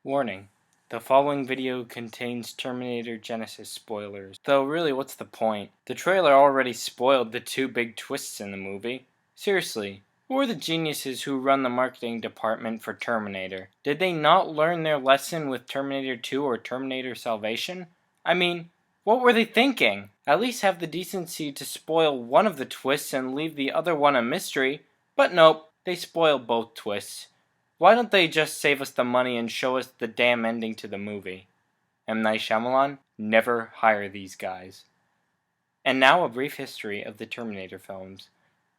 Warning: the following video contains Terminator Genisys spoilers. Though really, what's the point? The trailer already spoiled the two big twists in the movie. Seriously, who are the geniuses who run the marketing department for Terminator? Did they not learn their lesson with Terminator 2 or Terminator Salvation? I mean, what were they thinking? At least have the decency to spoil one of the twists and leave the other one a mystery. But nope, they spoil both twists. Why don't they just save us the money and show us the damn ending to the movie? M. Night Shyamalan, never hire these guys. And now a brief history of the Terminator films.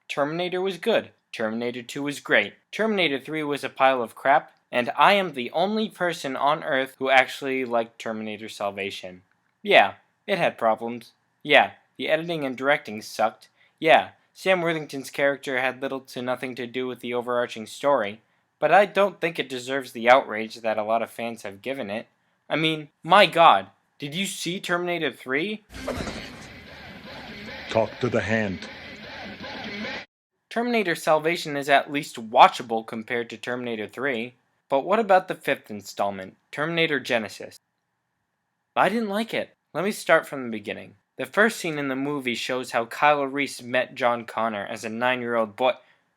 Terminator was good. Terminator 2 was great. Terminator 3 was a pile of crap. And I am the only person on Earth who actually liked Terminator Salvation. Yeah, it had problems. Yeah, the editing and directing sucked. Yeah, Sam Worthington's character had little to nothing to do with the overarching story. But I don't think it deserves the outrage that a lot of fans have given it. I mean, my god, did you see Terminator 3? Talk to the hand. Terminator Salvation is at least watchable compared to Terminator 3. But what about the fifth installment, Terminator Genisys? I didn't like it. Let me start from the beginning. The first scene in the movie shows how Kyle Reese met John Connor as a 9-year-old boy.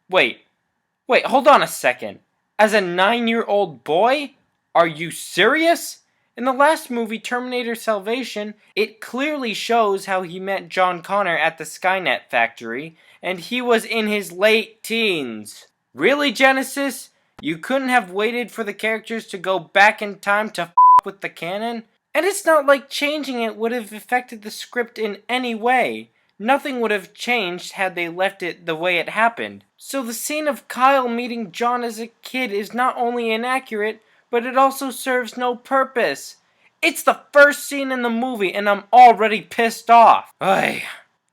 Wait, hold on a second. As a 9-year-old boy? Are you serious? In the last movie, Terminator Salvation, it clearly shows how he met John Connor at the Skynet factory, and he was in his late teens. Really, Genisys? You couldn't have waited for the characters to go back in time to f*** with the canon? And it's not like changing it would have affected the script in any way. Nothing would have changed had they left it the way it happened. So the scene of Kyle meeting John as a kid is not only inaccurate, but it also serves no purpose. It's the first scene in the movie and I'm already pissed off. Ay.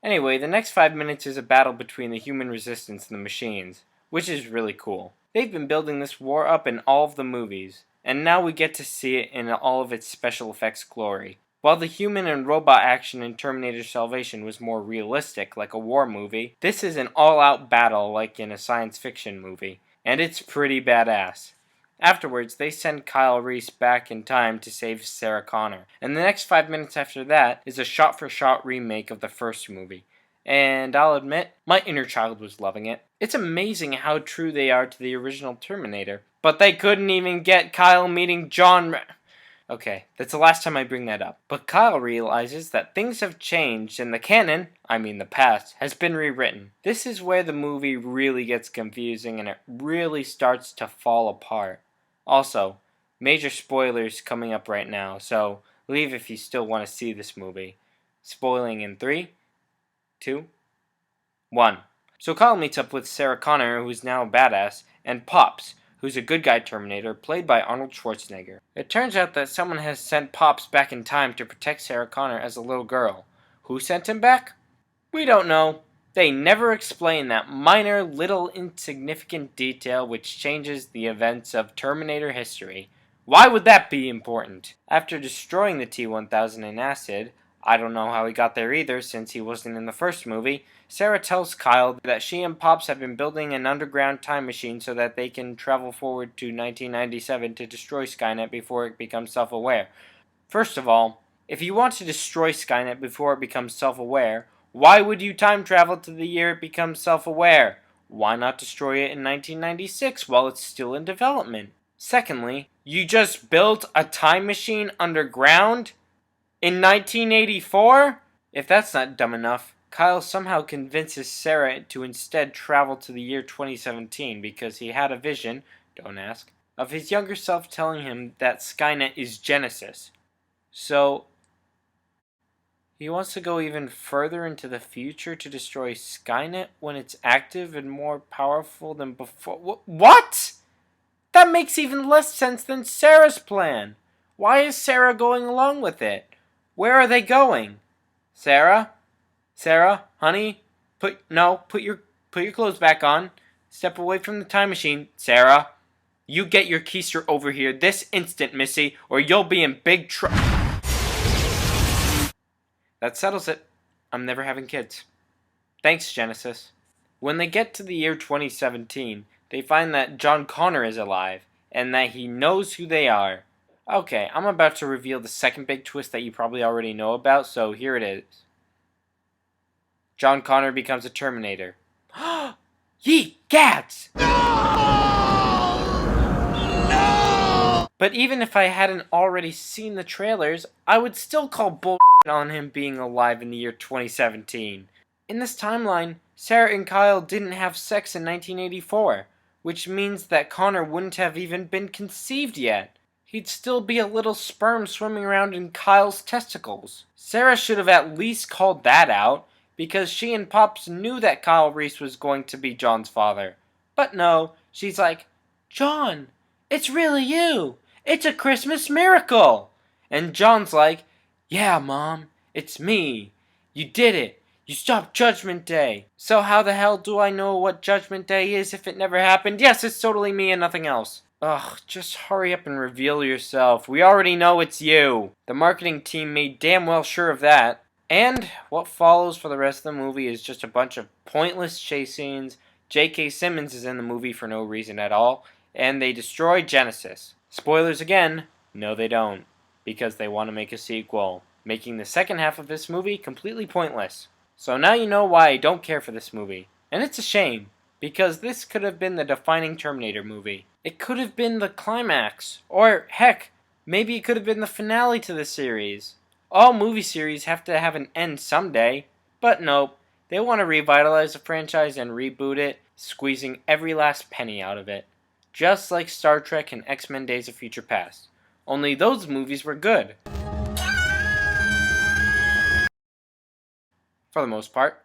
Anyway, the next 5 minutes is a battle between the human resistance and the machines, which is really cool. They've been building this war up in all of the movies, and now we get to see it in all of its special effects glory. While the human and robot action in Terminator Salvation was more realistic, like a war movie, this is an all-out battle like in a science fiction movie, and it's pretty badass. Afterwards, they send Kyle Reese back in time to save Sarah Connor, and the next 5 minutes after that is a shot-for-shot remake of the first movie. And I'll admit, my inner child was loving it. It's amazing how true they are to the original Terminator, but they couldn't even get Kyle meeting John. Okay, that's the last time I bring that up. But Kyle realizes that things have changed and the canon, I mean the past, has been rewritten. This is where the movie really gets confusing and it really starts to fall apart. Also, major spoilers coming up right now, so leave if you still want to see this movie. Spoiling in 3, 2, 1. So Kyle meets up with Sarah Connor, who's now a badass, and Pops, who's a good guy Terminator, played by Arnold Schwarzenegger. It turns out that someone has sent Pops back in time to protect Sarah Connor as a little girl. Who sent him back? We don't know. They never explain that minor, little, insignificant detail which changes the events of Terminator history. Why would that be important? After destroying the T-1000 in acid, I don't know how he got there either since he wasn't in the first movie, Sarah tells Kyle that she and Pops have been building an underground time machine so that they can travel forward to 1997 to destroy Skynet before it becomes self-aware. First of all, if you want to destroy Skynet before it becomes self-aware, why would you time travel to the year it becomes self-aware? Why not destroy it in 1996 while it's still in development? Secondly, you just built a time machine underground? In 1984? If that's not dumb enough, Kyle somehow convinces Sarah to instead travel to the year 2017 because he had a vision, don't ask, of his younger self telling him that Skynet is Genisys. So, he wants to go even further into the future to destroy Skynet when it's active and more powerful than before. What? That makes even less sense than Sarah's plan. Why is Sarah going along with it? Where are they going? Sarah, honey, put your clothes back on. Step away from the time machine. Sarah, you get your keister over here this instant, Missy, or you'll be in big trouble. That settles it. I'm never having kids. Thanks, Genisys. When they get to the year 2017, they find that John Connor is alive, and that he knows who they are. Okay, I'm about to reveal the second big twist that you probably already know about, so here it is. John Connor becomes a Terminator. Ye gats! No! But even if I hadn't already seen the trailers, I would still call bull on him being alive in the year 2017. In this timeline, Sarah and Kyle didn't have sex in 1984, which means that Connor wouldn't have even been conceived yet. He'd still be a little sperm swimming around in Kyle's testicles. Sarah should have at least called that out, because she and Pops knew that Kyle Reese was going to be John's father. But no, she's like, John, it's really you! It's a Christmas miracle! And John's like, yeah, Mom, it's me. You did it. You stopped Judgment Day. So how the hell do I know what Judgment Day is if it never happened? Yes, it's totally me and nothing else. Ugh, just hurry up and reveal yourself. We already know it's you. The marketing team made damn well sure of that. And what follows for the rest of the movie is just a bunch of pointless chase scenes. J.K. Simmons is in the movie for no reason at all. And they destroy Genisys. Spoilers again, no they don't. Because they want to make a sequel, making the second half of this movie completely pointless. So now you know why I don't care for this movie. And it's a shame, because this could have been the defining Terminator movie. It could have been the climax, or heck, maybe it could have been the finale to the series. All movie series have to have an end someday, but nope, they want to revitalize the franchise and reboot it, squeezing every last penny out of it. Just like Star Trek and X-Men Days of Future Past. Only those movies were good. For the most part.